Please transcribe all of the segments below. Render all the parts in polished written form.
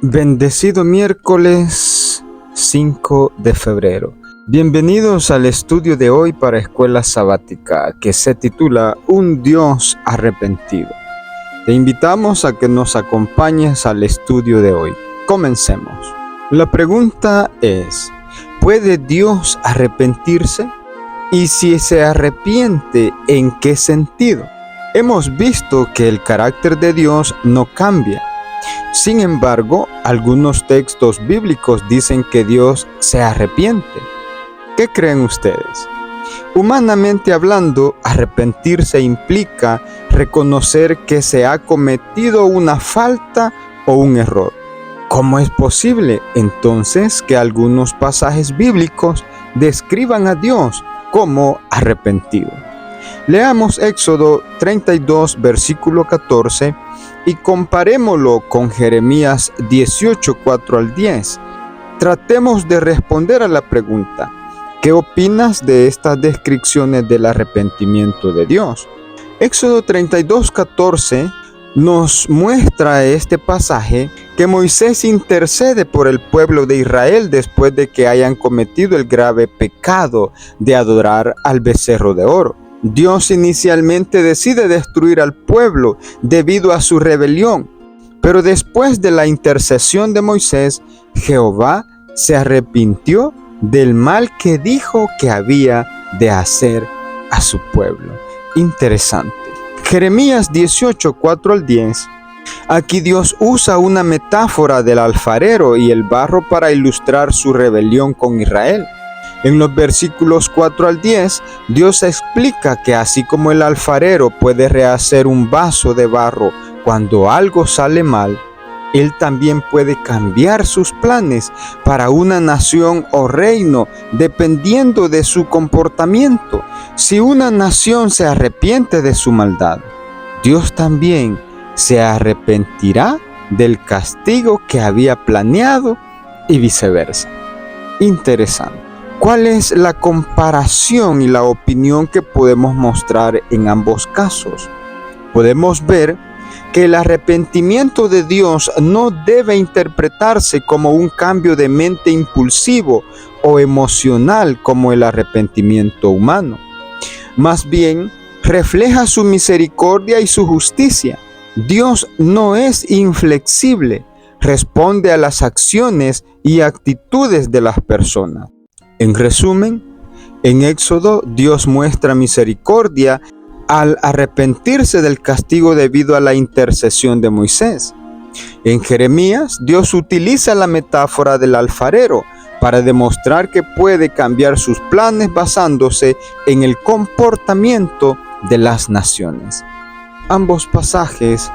Bendecido miércoles 5 de febrero. Bienvenidos al estudio de hoy para Escuela Sabática, que se titula Un Dios Arrepentido. Te invitamos a que nos acompañes al estudio de hoy. Comencemos. La pregunta es, ¿puede Dios arrepentirse? Y si se arrepiente, ¿en qué sentido? Hemos visto que el carácter de Dios no cambia. Sin embargo, algunos textos bíblicos dicen que Dios se arrepiente. ¿Qué creen ustedes? Humanamente hablando, arrepentirse implica reconocer que se ha cometido una falta o un error. ¿Cómo es posible, entonces, que algunos pasajes bíblicos describan a Dios como arrepentido? Leamos Éxodo 32, versículo 14, y comparémoslo con Jeremías 18, 4 al 10. Tratemos de responder a la pregunta, ¿qué opinas de estas descripciones del arrepentimiento de Dios? Éxodo 32, 14 nos muestra este pasaje que Moisés intercede por el pueblo de Israel después de que hayan cometido el grave pecado de adorar al becerro de oro. Dios inicialmente decide destruir al pueblo debido a su rebelión, pero después de la intercesión de Moisés, Jehová se arrepintió del mal que dijo que había de hacer a su pueblo. Interesante. Jeremías 18, 4 al 10. Aquí Dios usa una metáfora del alfarero y el barro para ilustrar su rebelión con Israel. En los versículos 4 al 10, Dios explica que así como el alfarero puede rehacer un vaso de barro cuando algo sale mal, Él también puede cambiar sus planes para una nación o reino dependiendo de su comportamiento. Si una nación se arrepiente de su maldad, Dios también se arrepentirá del castigo que había planeado y viceversa. Interesante. ¿Cuál es la comparación y la opinión que podemos mostrar en ambos casos? Podemos ver que el arrepentimiento de Dios no debe interpretarse como un cambio de mente impulsivo o emocional como el arrepentimiento humano. Más bien, refleja su misericordia y su justicia. Dios no es inflexible, responde a las acciones y actitudes de las personas. En resumen, en Éxodo, Dios muestra misericordia al arrepentirse del castigo debido a la intercesión de Moisés. En Jeremías, Dios utiliza la metáfora del alfarero para demostrar que puede cambiar sus planes basándose en el comportamiento de las naciones. Ambos pasajes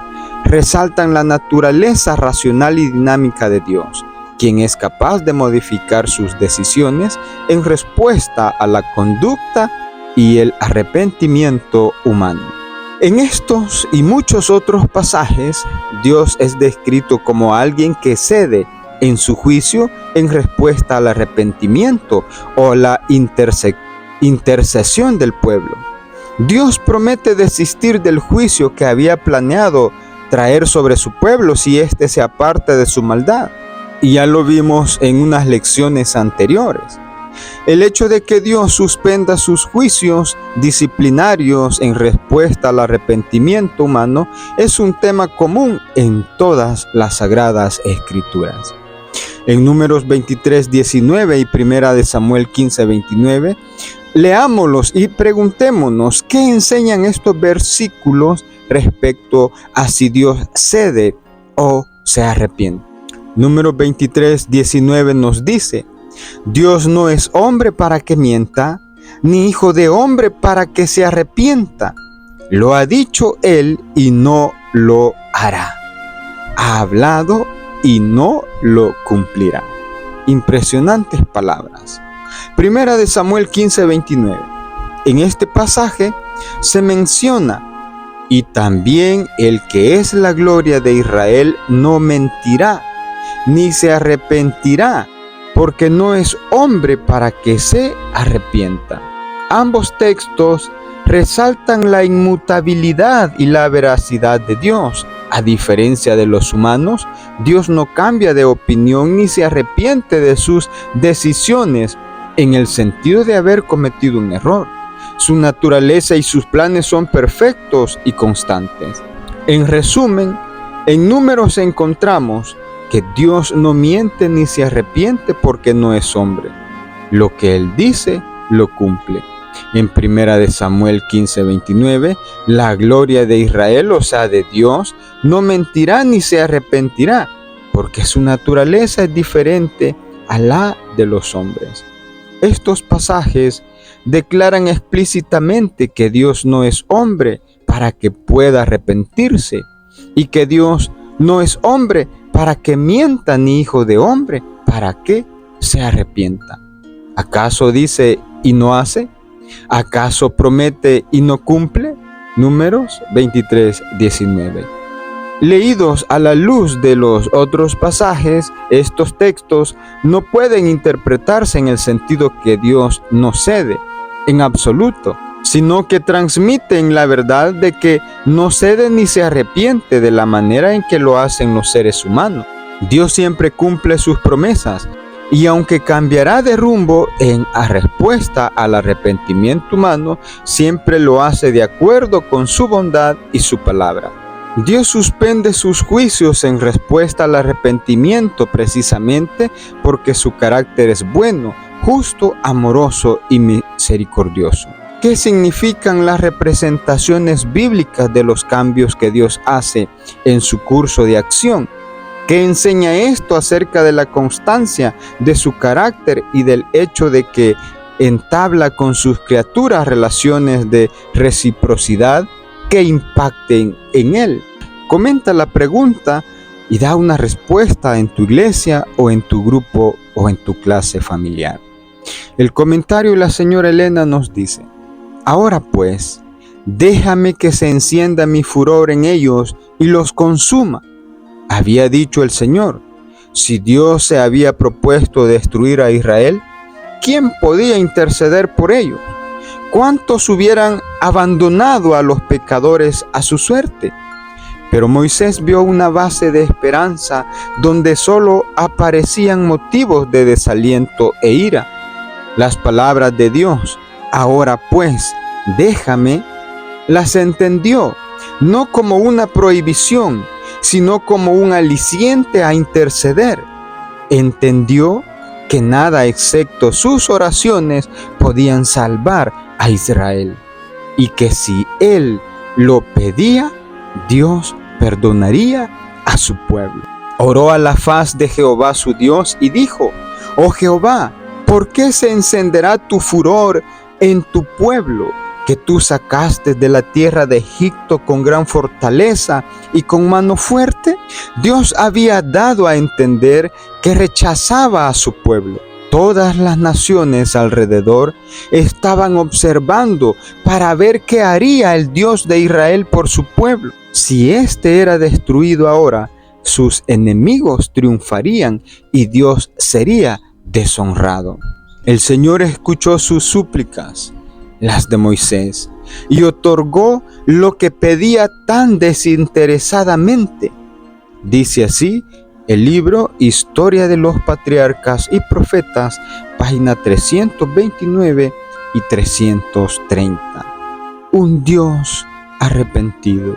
resaltan la naturaleza racional y dinámica de Dios, quien es capaz de modificar sus decisiones en respuesta a la conducta y el arrepentimiento humano. En estos y muchos otros pasajes, Dios es descrito como alguien que cede en su juicio en respuesta al arrepentimiento o la intercesión del pueblo. Dios promete desistir del juicio que había planeado traer sobre su pueblo si éste se aparte de su maldad. Y ya lo vimos en unas lecciones anteriores. El hecho de que Dios suspenda sus juicios disciplinarios en respuesta al arrepentimiento humano es un tema común en todas las Sagradas Escrituras. En Números 23, 19 y Primera de Samuel 15, 29, leámoslos y preguntémonos qué enseñan estos versículos respecto a si Dios cede o se arrepiente. Número 23, 19 nos dice, Dios no es hombre para que mienta, ni hijo de hombre para que se arrepienta. Lo ha dicho Él y no lo hará. Ha hablado y no lo cumplirá. Impresionantes palabras. Primera de Samuel 15, 29. En este pasaje se menciona, y también el que es la gloria de Israel no mentirá, ni se arrepentirá, porque no es hombre para que se arrepienta. Ambos textos resaltan la inmutabilidad y la veracidad de Dios, A diferencia de los humanos, Dios no cambia de opinión ni se arrepiente de sus decisiones en el sentido de haber cometido un error. Su naturaleza y sus planes son perfectos y constantes. En resumen, en Números encontramos que Dios no miente ni se arrepiente porque no es hombre. Lo que Él dice, lo cumple. En 1 Samuel 15:29, la gloria de Israel, o sea, de Dios, no mentirá ni se arrepentirá, porque su naturaleza es diferente a la de los hombres. Estos pasajes declaran explícitamente que Dios no es hombre para que pueda arrepentirse, y que Dios no es hombre para que mienta, ni hijo de hombre para que se arrepienta. ¿Acaso dice y no hace? ¿Acaso promete y no cumple? Números 23:19. Leídos a la luz de los otros pasajes, estos textos no pueden interpretarse en el sentido que Dios no cede, en absoluto, sino que transmiten la verdad de que no cede ni se arrepiente de la manera en que lo hacen los seres humanos. Dios siempre cumple sus promesas, y aunque cambiará de rumbo en respuesta al arrepentimiento humano, siempre lo hace de acuerdo con su bondad y su palabra. Dios suspende sus juicios en respuesta al arrepentimiento precisamente porque su carácter es bueno, justo, amoroso y misericordioso. ¿Qué significan las representaciones bíblicas de los cambios que Dios hace en su curso de acción? ¿Qué enseña esto acerca de la constancia de su carácter y del hecho de que entabla con sus criaturas relaciones de reciprocidad que impacten en él? Comenta la pregunta y da una respuesta en tu iglesia o en tu grupo o en tu clase familiar. El comentario de la señora Elena nos dice: ahora pues, déjame que se encienda mi furor en ellos y los consuma. Había dicho el Señor, si Dios se había propuesto destruir a Israel, ¿quién podía interceder por ellos? ¿Cuántos hubieran abandonado a los pecadores a su suerte? Pero Moisés vio una base de esperanza donde solo aparecían motivos de desaliento e ira. Las palabras de Dios, ahora pues, déjame, las entendió, no como una prohibición, sino como un aliciente a interceder. Entendió que nada excepto sus oraciones podían salvar a Israel, y que si él lo pedía, Dios perdonaría a su pueblo. Oró a la faz de Jehová su Dios y dijo: oh Jehová, ¿por qué se encenderá tu furor en tu pueblo, que tú sacaste de la tierra de Egipto con gran fortaleza y con mano fuerte? Dios había dado a entender que rechazaba a su pueblo. Todas las naciones alrededor estaban observando para ver qué haría el Dios de Israel por su pueblo. Si éste era destruido ahora, sus enemigos triunfarían y Dios sería deshonrado. El Señor escuchó sus súplicas, las de Moisés, y otorgó lo que pedía tan desinteresadamente. Dice así el libro Historia de los Patriarcas y Profetas, página 329 y 330. Un Dios arrepentido.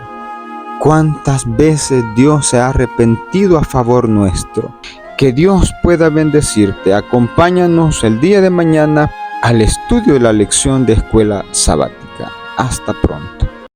¿Cuántas veces Dios se ha arrepentido a favor nuestro? Que Dios pueda bendecirte. Acompáñanos el día de mañana al estudio de la lección de escuela sabática. Hasta pronto.